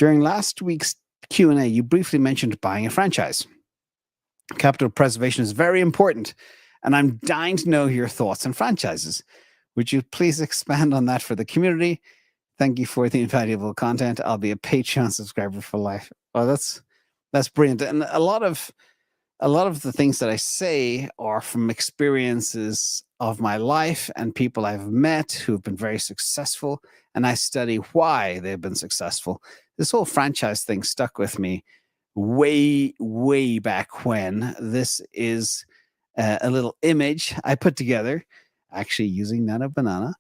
During last week's Q&A, you briefly mentioned buying a franchise. Capital preservation is very important, and I'm dying to know your thoughts on franchises. Would you please expand on that for the community? Thank you for the invaluable content. I'll be a Patreon subscriber for life. Oh, that's brilliant. And a lot of the things that I say are from experiences of my life and people I've met who've been very successful, and I study why they've been successful. This whole franchise thing stuck with me way back when. This is a little image I put together, actually using Nana Banana.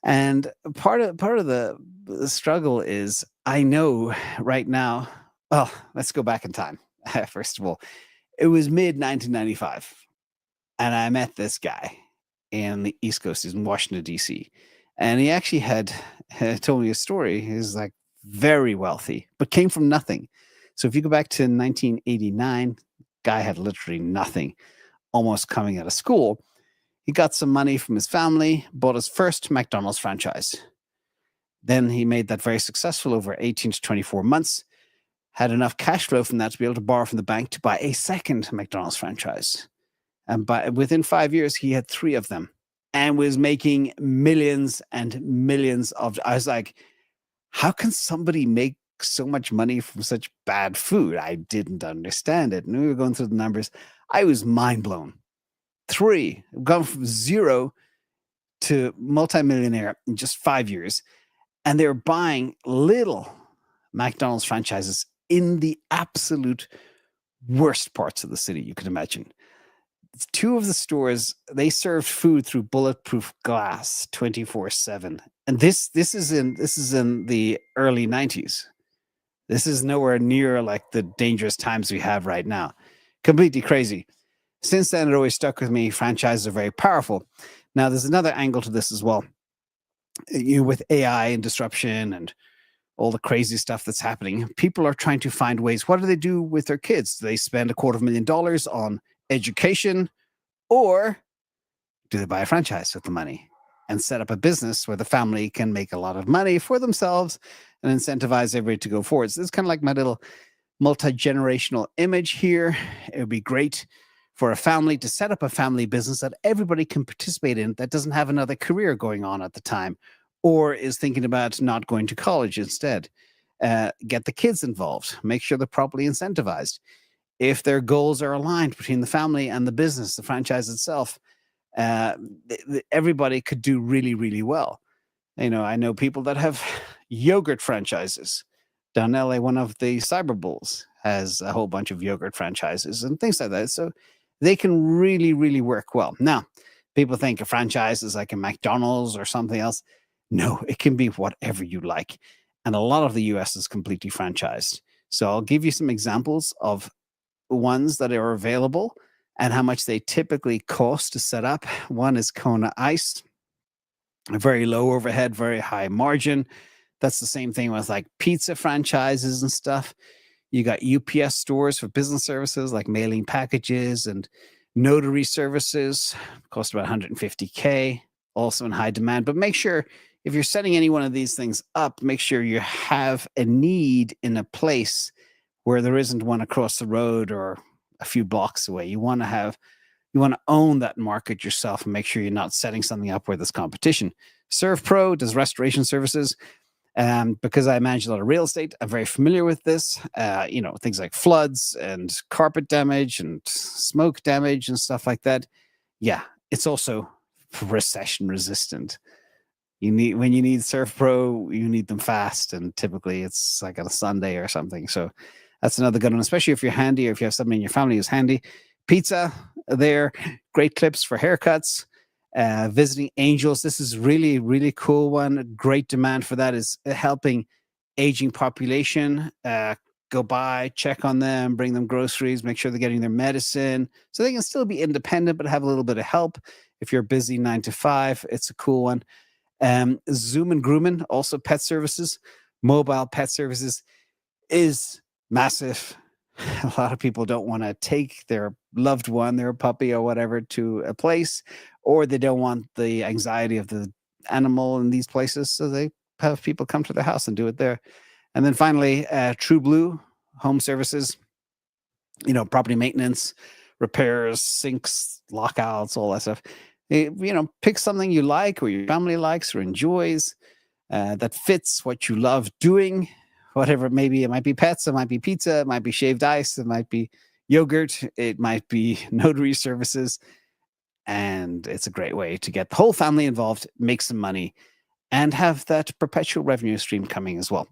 And part of the struggle is, I know right now, well, let's go back in time. First of all, it was mid-1995, and I met this guy in the East Coast. He's in Washington, D.C., and he actually had told me a story. He's like very wealthy, but came from nothing. So if you go back to 1989, guy had literally nothing, almost coming out of school. He got some money from his family, bought his first McDonald's franchise. Then he made that very successful over 18 to 24 months, had enough cash flow from that to be able to borrow from the bank to buy a second McDonald's franchise. And within 5 years, he had 3 of them and was making millions and millions of. I was like, how can somebody make so much money from such bad food? I didn't understand it. And we were going through the numbers. I was mind blown. 3, gone from 0 to multimillionaire in just 5 years. And they were buying little McDonald's franchises in the absolute worst parts of the city you could imagine. 2 of the stores, they served food through bulletproof glass 24/7. And this is in the early 90s. This is nowhere near like the dangerous times we have right now. Completely crazy. Since then, it always stuck with me. Franchises are very powerful. Now, there's another angle to this as well. With AI and disruption and all the crazy stuff that's happening, people are trying to find ways. What do they do with their kids? Do they spend $250,000 on education, or do they buy a franchise with the money and set up a business where the family can make a lot of money for themselves and incentivize everybody to go forward? So this is kind of like my little multi-generational image here. It would be great for a family to set up a family business that everybody can participate in, that doesn't have another career going on at the time, or is thinking about not going to college instead. Get the kids involved, make sure they're properly incentivized. If their goals are aligned between the family and the business, the franchise itself, everybody could do really well. I know people that have yogurt franchises. Down in LA, one of the Cyber Bulls has a whole bunch of yogurt franchises and things like that. So they can really work well. Now, people think a franchise is like a McDonald's or something else. No, it can be whatever you like. And a lot of the US is completely franchised. So I'll give you some examples of ones that are available and how much they typically cost to set up. One is Kona Ice, a very low overhead, very high margin. That's the same thing with like pizza franchises and stuff. You got UPS stores for business services like mailing packages and notary services, cost about $150K, also in high demand. But make sure if you're setting any one of these things up, make sure you have a need in a place where there isn't one across the road or a few blocks away. You want to own that market yourself and make sure you're not setting something up where there's competition. ServPro does restoration services. Because I manage a lot of real estate, I'm very familiar with this. Things like floods and carpet damage and smoke damage and stuff like that. Yeah, it's also recession resistant. When you need ServPro, you need them fast, and typically it's like on a Sunday or something. So that's another good one, especially if you're handy or if you have somebody in your family who's handy. Pizza, there, great clips for haircuts. Visiting angels, this is really cool one. Great demand for that is helping aging population go by, check on them, bring them groceries, make sure they're getting their medicine so they can still be independent but have a little bit of help. If you're busy 9 to 5, it's a cool one. Zoom and Groomin, also pet services. Mobile pet services is massive. A lot of people don't want to take their loved one, their puppy or whatever, to a place, or they don't want the anxiety of the animal in these places. So they have people come to their house and do it there. And then finally, True Blue Home Services, property maintenance, repairs, sinks, lockouts, all that stuff. Pick something you like or your family likes or enjoys that fits what you love doing, whatever it may be. It might be pets, it might be pizza, it might be shaved ice, it might be yogurt, it might be notary services. And it's a great way to get the whole family involved, make some money, and have that perpetual revenue stream coming as well.